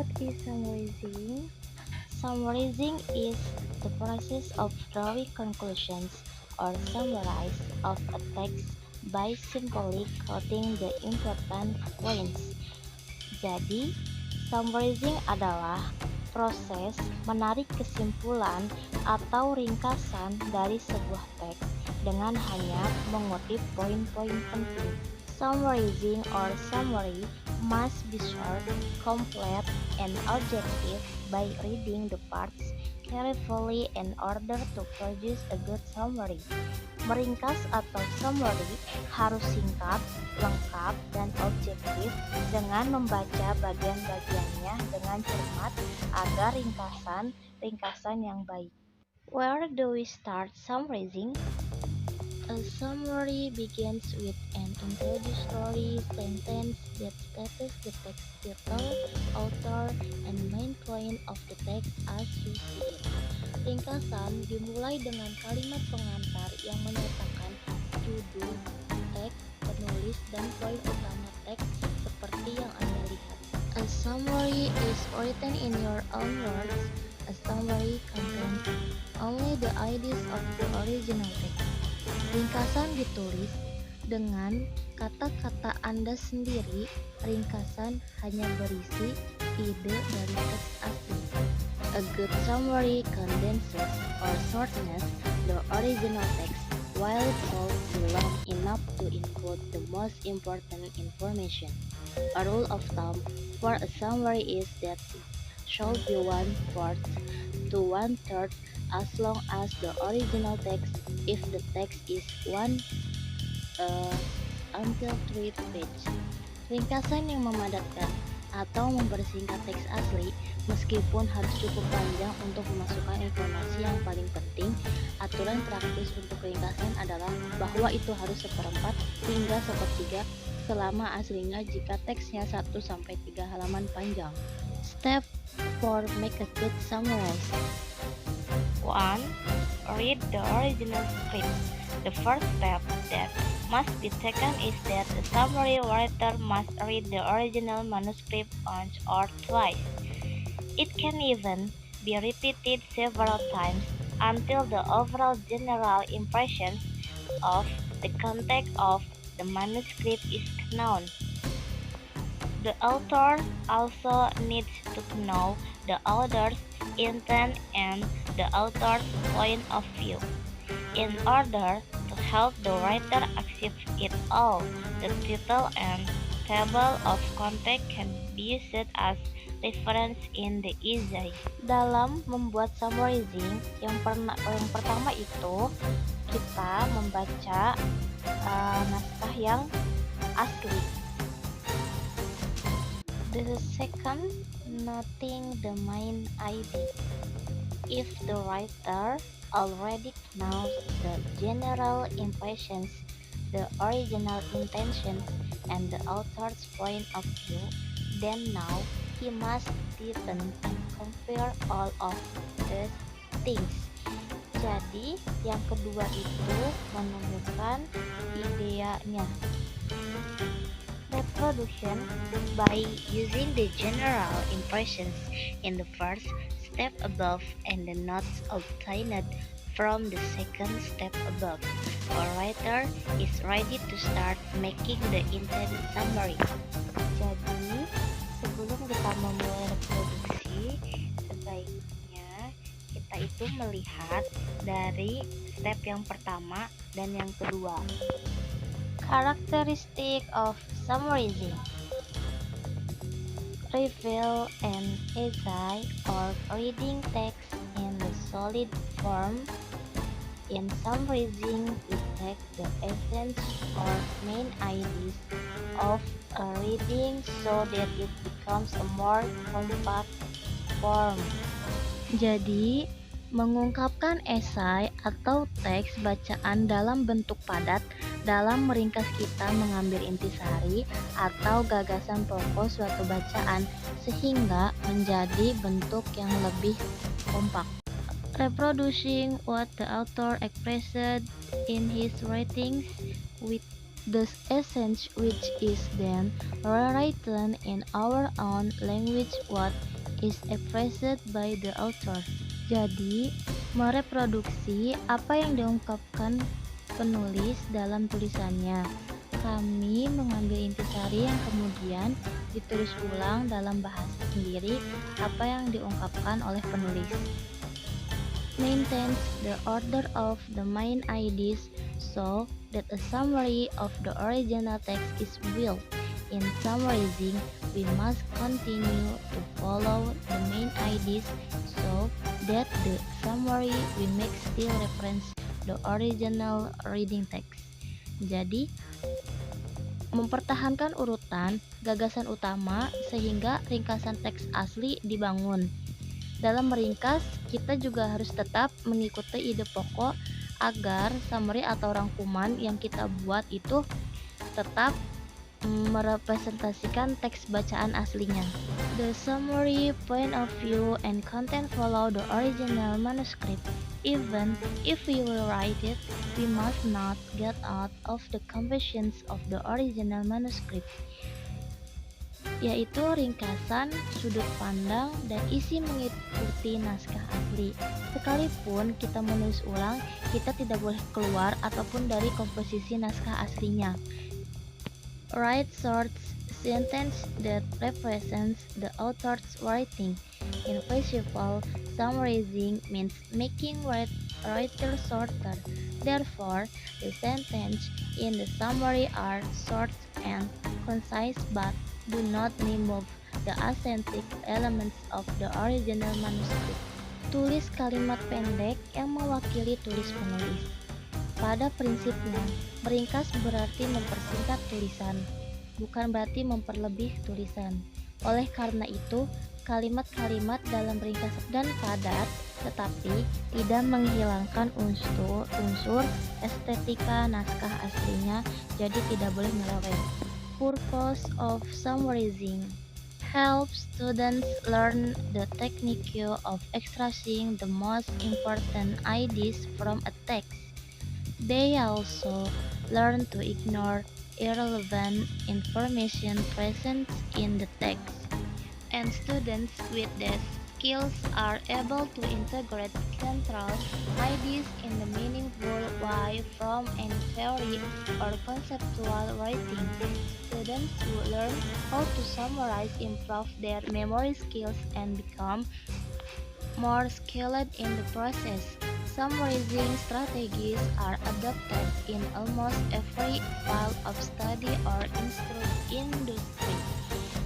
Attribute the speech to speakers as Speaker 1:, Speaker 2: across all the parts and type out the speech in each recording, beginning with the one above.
Speaker 1: What is summarizing? Summarizing is the process of drawing conclusions or summarize of a text by simply quoting the important points. Jadi, summarizing adalah proses menarik kesimpulan atau ringkasan dari sebuah teks dengan hanya mengutip poin-poin penting. Summarizing or summary must be short, complete, and objective by reading the parts carefully in order to produce a good summary. Meringkas atau summary harus singkat, lengkap, dan objektif dengan membaca bagian-bagiannya dengan cermat agar ringkasan yang baik. Where do we start summarizing? A summary begins with an introductory sentence that states the text title, author, and main point of the text as you see it. Ringkasan dimulai dengan kalimat pengantar yang menyatakan judul, teks, penulis, dan poin utama teks seperti yang Anda lihat. A summary is written in your own words. A summary contains only the ideas of the original text. Ringkasan ditulis dengan kata-kata Anda sendiri. Ringkasan hanya berisi ide dari teks asli. A good summary condenses or shortens the original text while it long enough to include the most important information. A rule of thumb for a summary is that it should be 1/4 to 1/3 as long as the original text if the text is 1 until 3 page. Ringkasan yang memadatkan atau mempersingkat teks asli meskipun harus cukup panjang untuk memasukkan informasi yang paling penting. Aturan praktis untuk ringkasan adalah bahwa itu harus 1/4 hingga 1/3 selama aslinya jika teksnya 1-3 halaman panjang. Step 4 make a good summary. 1. Read the original script. The first step that must be taken is that the summary writer must read the original manuscript once or twice. It can even be repeated several times until the overall general impression of the content of the manuscript is known. The author also needs to know the author's intent and the author's point of view. In order to help the writer achieve it all, the title and table of content can be used as reference in the essay. Dalam membuat summarizing, yang pertama itu kita membaca naskah yang asli. The second, noting the main idea. If the writer already knows the general impressions, the original intentions, and the author's point of view, then now he must deepen and compare all of these things. Jadi, yang kedua itu menemukan ideanya. Reproduction by using the general impressions in the first step above and the notes obtained from the second step above. A writer is ready to start making the intended summary. Jadi, sebelum kita memulai reproduksi, sebaiknya kita itu melihat dari step yang pertama dan yang kedua. Characteristic of summarizing. Reveal an essay or reading text in the solid form. In summarizing, we take the essence or main ideas of a reading so that it becomes a more compact form. Jadi, mengungkapkan esai atau teks bacaan dalam bentuk padat dalam meringkas kita mengambil intisari atau gagasan pokok suatu bacaan sehingga menjadi bentuk yang lebih kompak. Reproducing what the author expressed in his writings with the essence which is then rewritten in our own language what is expressed by the author. Jadi, mereproduksi apa yang diungkapkan penulis dalam tulisannya. Kami mengambil intisari yang kemudian ditulis ulang dalam bahasa sendiri apa yang diungkapkan oleh penulis. Maintains the order of the main ideas so that a summary of the original text is built. In summarizing, we must continue to follow the main ideas so that the summary we make still reference the original reading text. Jadi, mempertahankan urutan gagasan utama sehingga ringkasan teks asli dibangun. Dalam meringkas, kita juga harus tetap mengikuti ide pokok agar summary atau rangkuman yang kita buat itu tetap merepresentasikan teks bacaan aslinya. The summary, point of view, and content follow the original manuscript. Even if we will write it, we must not get out of the conventions of the original manuscript, yaitu ringkasan, sudut pandang, dan isi mengikuti naskah asli. Sekalipun kita menulis ulang, kita tidak boleh keluar ataupun dari komposisi naskah aslinya. Write short sentence that represents the author's writing. In principle, summarizing means making writer shorter. Therefore, the sentences in the summary are short and concise but do not remove the authentic elements of the original manuscript. Tulis kalimat pendek yang mewakili tulis penulis. Pada prinsipnya, meringkas berarti mempersingkat tulisan, bukan berarti memperlebih tulisan. Oleh karena itu, kalimat-kalimat dalam ringkasan dan padat, tetapi tidak menghilangkan unsur estetika naskah aslinya, jadi tidak boleh melewat. Purpose of summarizing helps students learn the technique of extracting the most important ideas from a text. They also learn to ignore irrelevant information present in the text. And students with these skills are able to integrate central ideas in the meaningful way from any theory or conceptual writing. Students who learn how to summarize improve their memory skills and become more skilled in the process. Summarizing strategies are adopted in almost every field of study or industry.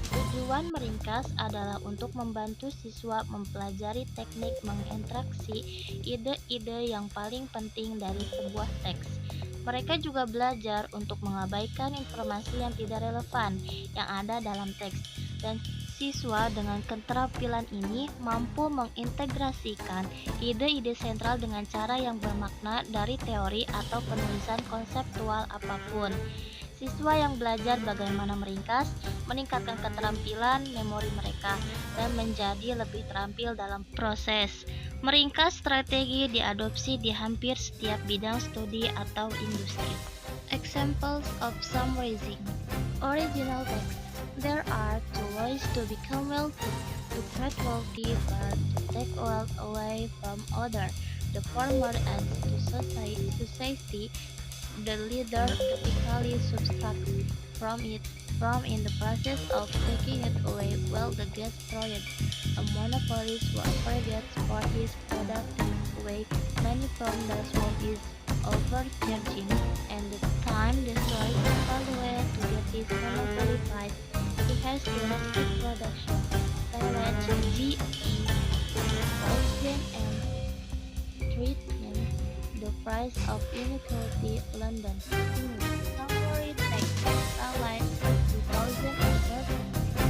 Speaker 1: Tujuan meringkas adalah untuk membantu siswa mempelajari teknik menginteraksi ide-ide yang paling penting dari sebuah teks. Mereka juga belajar untuk mengabaikan informasi yang tidak relevan yang ada dalam teks, dan siswa dengan keterampilan ini mampu mengintegrasikan ide-ide sentral dengan cara yang bermakna dari teori atau penulisan konseptual apapun. Siswa yang belajar bagaimana meringkas, meningkatkan keterampilan memori mereka, dan menjadi lebih terampil dalam proses. Meringkas strategi diadopsi di hampir setiap bidang studi atau industri. Examples of summarizing. Original text. There are two ways to become wealthy: to create wealthy but to take wealth away from others. The former adds to society. The leader typically subtracts from it in the process of taking it away while the guest destroyed. A monopolist who gets for his product away money from the small is overcharging, and the time destroys the value to get his monopoly price. He has to restrict production. Direct GE 2003 The Price of Inequality, London, England. Summary text Starlight 2013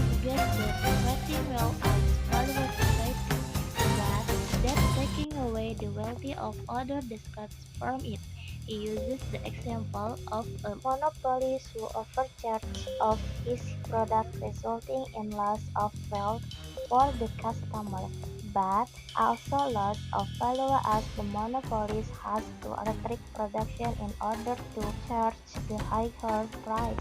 Speaker 1: suggests that creating wealth adds value to society, but that taking away the wealthy of others detracts from it. He uses the example of a monopolist who overcharges of his product, resulting in loss of wealth for the customer, but also loss of value as the monopolist has to restrict production in order to charge the higher price.